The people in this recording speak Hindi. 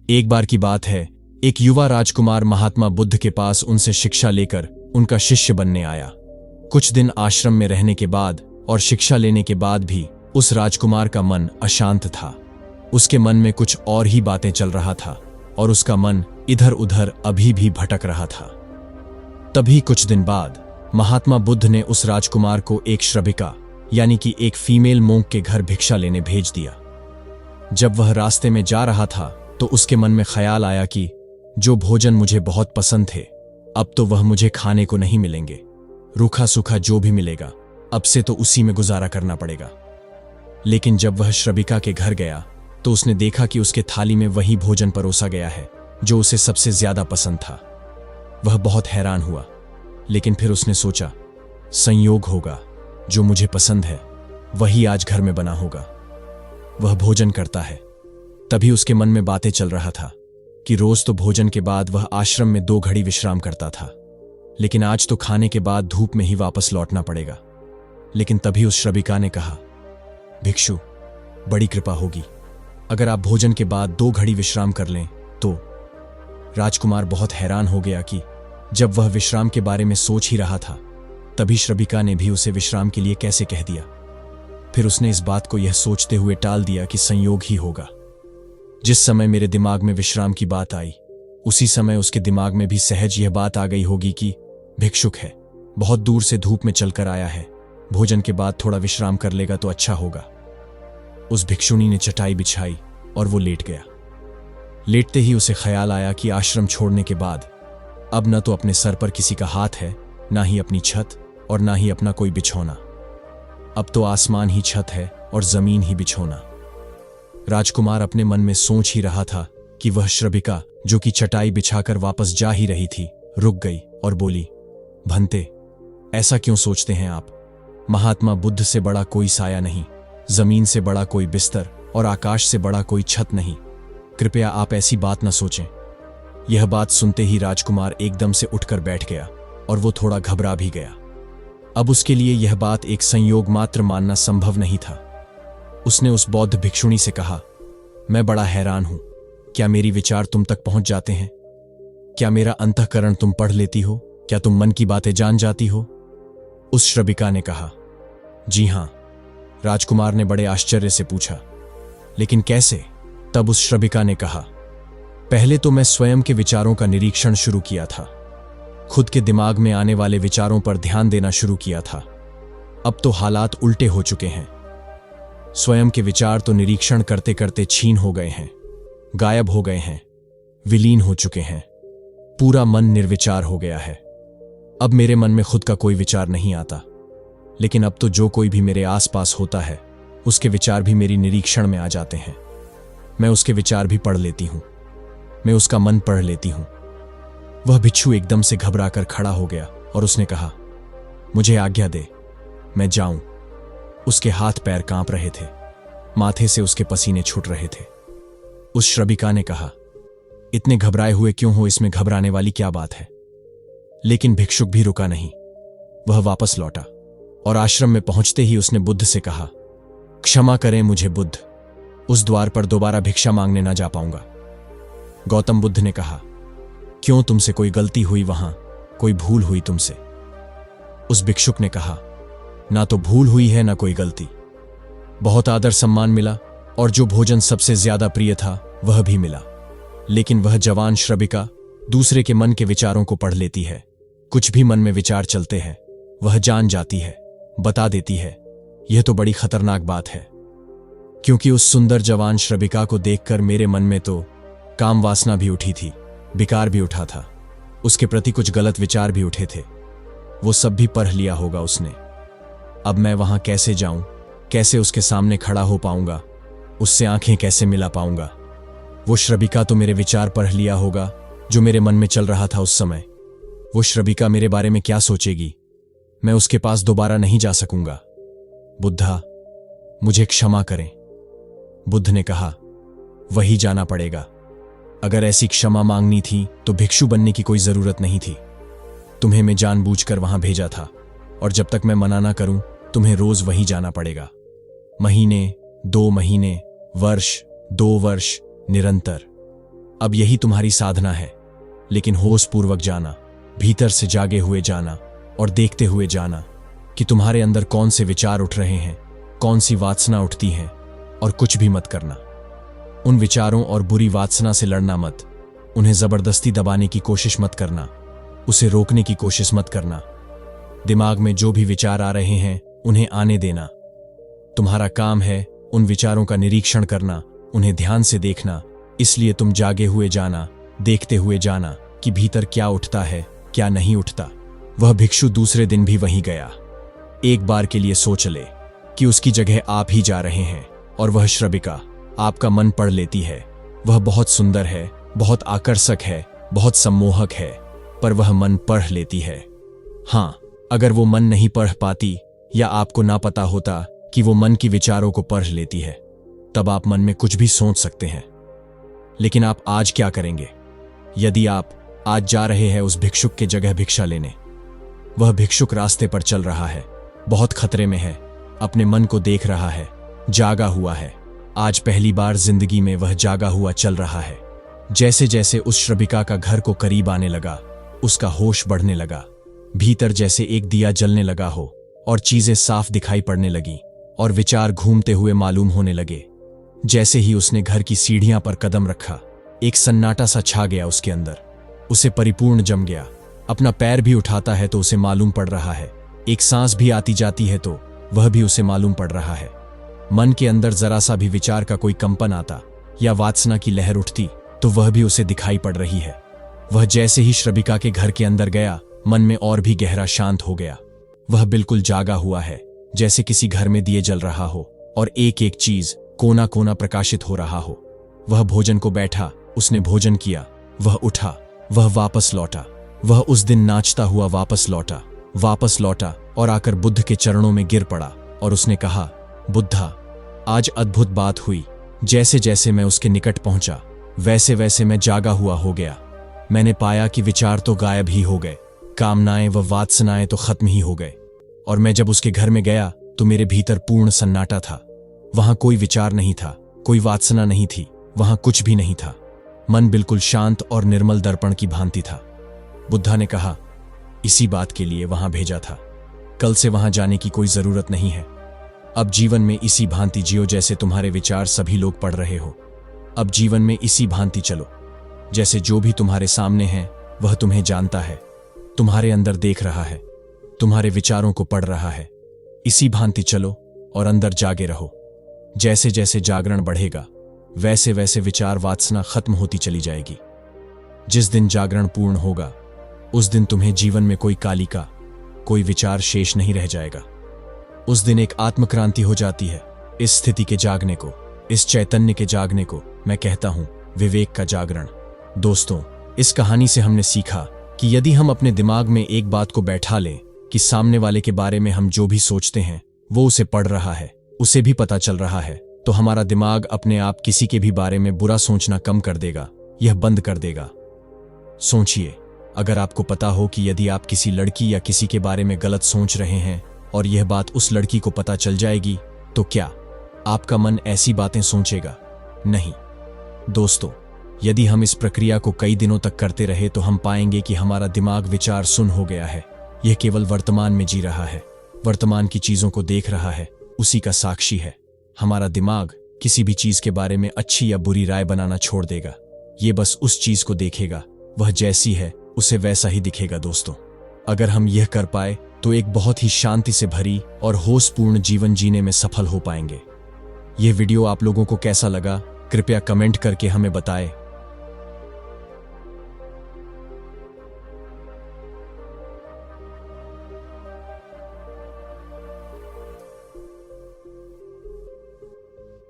एक बार की बात है, एक युवा राजकुमार महात्मा बुद्ध के पास उनसे शिक्षा लेकर उनका शिष्य बनने आया। कुछ दिन आश्रम में रहने के बाद और शिक्षा लेने के बाद भी उस राजकुमार का मन अशांत था। उसके मन में कुछ और ही बातें चल रहा था और उसका मन इधर उधर अभी भी भटक रहा था। तभी कुछ दिन बाद महात्मा बुद्ध ने उस राजकुमार को एक श्रबिका यानी कि एक फीमेल मोंक के घर भिक्षा लेने भेज दिया। जब वह रास्ते में जा रहा था तो उसके मन में ख्याल आया कि जो भोजन मुझे बहुत पसंद थे अब तो वह मुझे खाने को नहीं मिलेंगे। रूखा सूखा जो भी मिलेगा अब से तो उसी में गुजारा करना पड़ेगा। लेकिन जब वह श्रबिका के घर गया तो उसने देखा कि उसके थाली में वही भोजन परोसा गया है जो उसे सबसे ज्यादा पसंद था। वह बहुत हैरान हुआ, लेकिन फिर उसने सोचा, संयोग होगा, जो मुझे पसंद है वही आज घर में बना होगा। वह भोजन करता है। तभी उसके मन में बातें चल रहा था कि रोज तो भोजन के बाद वह आश्रम में 2 घड़ी विश्राम करता था, लेकिन आज तो खाने के बाद धूप में ही वापस लौटना पड़ेगा। लेकिन तभी उस श्रबिका ने कहा, भिक्षु, बड़ी कृपा होगी अगर आप भोजन के बाद 2 घड़ी विश्राम कर लें तो। राजकुमार बहुत हैरान हो गया कि जब वह विश्राम के बारे में सोच ही रहा था तभी श्रबिका ने भी उसे विश्राम के लिए कैसे कह दिया। फिर उसने इस बात को यह सोचते हुए टाल दिया कि संयोग ही होगा। जिस समय मेरे दिमाग में विश्राम की बात आई उसी समय उसके दिमाग में भी सहज यह बात आ गई होगी कि भिक्षुक है, बहुत दूर से धूप में चलकर आया है, भोजन के बाद थोड़ा विश्राम कर लेगा तो अच्छा होगा। उस भिक्षुणी ने चटाई बिछाई और वो लेट गया। लेटते ही उसे ख्याल आया कि आश्रम छोड़ने के बाद अब न तो अपने सर पर किसी का हाथ है, ना ही अपनी छत और ना ही अपना कोई बिछौना। अब तो आसमान ही छत है और जमीन ही बिछौना। राजकुमार अपने मन में सोच ही रहा था कि वह श्रबिका जो कि चटाई बिछाकर वापस जा ही रही थी रुक गई और बोली, भंते, ऐसा क्यों सोचते हैं आप? महात्मा बुद्ध से बड़ा कोई साया नहीं, जमीन से बड़ा कोई बिस्तर और आकाश से बड़ा कोई छत नहीं। कृपया आप ऐसी बात न सोचें। यह बात सुनते ही राजकुमार एकदम से उठकर बैठ गया और वो थोड़ा घबरा भी गया। अब उसके लिए यह बात एक संयोग मात्र मानना संभव नहीं था। उसने उस बौद्ध भिक्षुणी से कहा, मैं बड़ा हैरान हूं, क्या मेरी विचार तुम तक पहुंच जाते हैं? क्या मेरा अंतःकरण तुम पढ़ लेती हो? क्या तुम मन की बातें जान जाती हो? उस श्रबिका ने कहा, जी हां। राजकुमार ने बड़े आश्चर्य से पूछा, लेकिन कैसे? तब उस श्रबिका ने कहा, पहले तो मैं स्वयं के विचारों का निरीक्षण शुरू किया था, खुद के दिमाग में आने वाले विचारों पर ध्यान देना शुरू किया था। अब तो हालात उल्टे हो चुके हैं। स्वयं के विचार तो निरीक्षण करते करते छीन हो गए हैं, गायब हो गए हैं, विलीन हो चुके हैं। पूरा मन निर्विचार हो गया है। अब मेरे मन में खुद का कोई विचार नहीं आता, लेकिन अब तो जो कोई भी मेरे आसपास होता है उसके विचार भी मेरी निरीक्षण में आ जाते हैं। मैं उसके विचार भी पढ़ लेती हूं, मैं उसका मन पढ़ लेती हूं। वह भिक्षु एकदम से घबराकर खड़ा हो गया और उसने कहा, मुझे आज्ञा दे, मैं जाऊं। उसके हाथ पैर कांप रहे थे, माथे से उसके पसीने छूट रहे थे। उस श्रबिका ने कहा, इतने घबराए हुए क्यों हो? इसमें घबराने वाली क्या बात है? लेकिन भिक्षुक भी रुका नहीं। वह वापस लौटा और आश्रम में पहुंचते ही उसने बुद्ध से कहा, क्षमा करें मुझे बुद्ध, उस द्वार पर दोबारा भिक्षा मांगने ना जा पाऊंगा। गौतम बुद्ध ने कहा, क्यों, तुमसे कोई गलती हुई? वहां कोई भूल हुई तुमसे? उस भिक्षुक ने कहा, ना तो भूल हुई है ना कोई गलती। बहुत आदर सम्मान मिला और जो भोजन सबसे ज्यादा प्रिय था वह भी मिला। लेकिन वह जवान श्रबिका दूसरे के मन के विचारों को पढ़ लेती है। कुछ भी मन में विचार चलते हैं वह जान जाती है, बता देती है। यह तो बड़ी खतरनाक बात है, क्योंकि उस सुंदर जवान श्रबिका को देखकर मेरे मन में तो काम वासना भी उठी थी, विकार भी उठा था, उसके प्रति कुछ गलत विचार भी उठे थे। वो सब भी पढ़ लिया होगा उसने। अब मैं वहां कैसे जाऊं? कैसे उसके सामने खड़ा हो पाऊंगा? उससे आंखें कैसे मिला पाऊंगा? वो श्रबिका तो मेरे विचार पढ़ लिया होगा जो मेरे मन में चल रहा था उस समय। वो श्रबिका मेरे बारे में क्या सोचेगी? मैं उसके पास दोबारा नहीं जा सकूंगा। बुद्धा, मुझे क्षमा करें। बुद्ध ने कहा, वही जाना पड़ेगा। अगर ऐसी क्षमा मांगनी थी तो भिक्षु बनने की कोई जरूरत नहीं थी। तुम्हें मैं जानबूझकर वहां भेजा था और जब तक मैं मना ना करूं तुम्हें रोज वहीं जाना पड़ेगा। महीने, 2 महीने, वर्ष, 2 वर्ष, निरंतर। अब यही तुम्हारी साधना है, लेकिन होशपूर्वक जाना, भीतर से जागे हुए जाना और देखते हुए जाना कि तुम्हारे अंदर कौन से विचार उठ रहे हैं, कौन सी वासना उठती हैं, और कुछ भी मत करना। उन विचारों और बुरी वासना से लड़ना मत, उन्हें जबरदस्ती दबाने की कोशिश मत करना, उसे रोकने की कोशिश मत करना। दिमाग में जो भी विचार आ रहे हैं उन्हें आने देना। तुम्हारा काम है उन विचारों का निरीक्षण करना, उन्हें ध्यान से देखना। इसलिए तुम जागे हुए जाना, देखते हुए जाना कि भीतर क्या उठता है, क्या नहीं उठता। वह भिक्षु दूसरे दिन भी वहीं गया। एक बार के लिए सोच ले कि उसकी जगह आप ही जा रहे हैं और वह श्रबिका आपका मन पढ़ लेती है। वह बहुत सुंदर है, बहुत आकर्षक है, बहुत सम्मोहक है, पर वह मन पढ़ लेती है। हां, अगर वो मन नहीं पढ़ पाती या आपको ना पता होता कि वो मन की विचारों को पढ़ लेती है, तब आप मन में कुछ भी सोच सकते हैं। लेकिन आप आज क्या करेंगे? यदि आप आज जा रहे हैं उस भिक्षुक के जगह भिक्षा लेने, वह भिक्षुक रास्ते पर चल रहा है, बहुत खतरे में है, अपने मन को देख रहा है, जागा हुआ है। आज पहली बार जिंदगी में वह जागा हुआ चल रहा है। जैसे जैसे उस श्रबिका का घर को करीब आने लगा, उसका होश बढ़ने लगा। भीतर जैसे एक दिया जलने लगा हो और चीजें साफ दिखाई पड़ने लगी और विचार घूमते हुए मालूम होने लगे। जैसे ही उसने घर की सीढ़ियां पर कदम रखा, एक सन्नाटा सा छा गया उसके अंदर। उसे परिपूर्ण जम गया। अपना पैर भी उठाता है तो उसे मालूम पड़ रहा है, एक सांस भी आती जाती है तो वह भी उसे मालूम पड़ रहा है। मन के अंदर जरा सा भी विचार का कोई कंपन आता या वासना की लहर उठती तो वह भी उसे दिखाई पड़ रही है। वह जैसे ही श्रबिका के घर के अंदर गया, मन में और भी गहरा शांत हो गया। वह बिल्कुल जागा हुआ है, जैसे किसी घर में दिए जल रहा हो और एक एक चीज कोना कोना प्रकाशित हो रहा हो। वह भोजन को बैठा, उसने भोजन किया, वह उठा, वह वापस लौटा। वह उस दिन नाचता हुआ वापस लौटा और आकर बुद्ध के चरणों में गिर पड़ा और उसने कहा, बुद्धा, आज अद्भुत बात हुई। जैसे जैसे मैं उसके निकट पहुंचा, वैसे वैसे मैं जागा हुआ हो गया। मैंने पाया कि विचार तो गायब ही हो गए, कामनाएं व वासनाएं तो खत्म ही हो गए। और मैं जब उसके घर में गया तो मेरे भीतर पूर्ण सन्नाटा था। वहां कोई विचार नहीं था, कोई वासना नहीं थी, वहां कुछ भी नहीं था। मन बिल्कुल शांत और निर्मल दर्पण की भांति था। बुद्धा ने कहा, इसी बात के लिए वहां भेजा था। कल से वहां जाने की कोई जरूरत नहीं है। अब जीवन में इसी भांति जियो जैसे तुम्हारे विचार सभी लोग पढ़ रहे हो। अब जीवन में इसी भांति चलो जैसे जो भी तुम्हारे सामने है वह तुम्हें जानता है, तुम्हारे अंदर देख रहा है, तुम्हारे विचारों को पढ़ रहा है। इसी भांति चलो और अंदर जागे रहो। जैसे जैसे जागरण बढ़ेगा, वैसे वैसे विचार वासना खत्म होती चली जाएगी। जिस दिन जागरण पूर्ण होगा, उस दिन तुम्हें जीवन में कोई कालिका, कोई विचार शेष नहीं रह जाएगा। उस दिन एक आत्मक्रांति हो जाती है। इस स्थिति के जागने को, इस चैतन्य के जागने को मैं कहता हूं विवेक का जागरण। दोस्तों, इस कहानी से हमने सीखा कि यदि हम अपने दिमाग में एक बात को बैठा लें कि सामने वाले के बारे में हम जो भी सोचते हैं वो उसे पढ़ रहा है, उसे भी पता चल रहा है, तो हमारा दिमाग अपने आप किसी के भी बारे में बुरा सोचना कम कर देगा, यह बंद कर देगा। सोचिए, अगर आपको पता हो कि यदि आप किसी लड़की या किसी के बारे में गलत सोच रहे हैं और यह बात उस लड़की को पता चल जाएगी, तो क्या आपका मन ऐसी बातें सोचेगा? नहीं। दोस्तों, यदि हम इस प्रक्रिया को कई दिनों तक करते रहे तो हम पाएंगे कि हमारा दिमाग विचार सुन्न हो गया है। यह केवल वर्तमान में जी रहा है, वर्तमान की चीजों को देख रहा है, उसी का साक्षी है। हमारा दिमाग किसी भी चीज के बारे में अच्छी या बुरी राय बनाना छोड़ देगा। ये बस उस चीज को देखेगा, वह जैसी है उसे वैसा ही दिखेगा। दोस्तों, अगर हम यह कर पाए तो एक बहुत ही शांति से भरी और होशपूर्ण जीवन जीने में सफल हो पाएंगे। यह वीडियो आप लोगों को कैसा लगा, कृपया कमेंट करके हमें बताएं।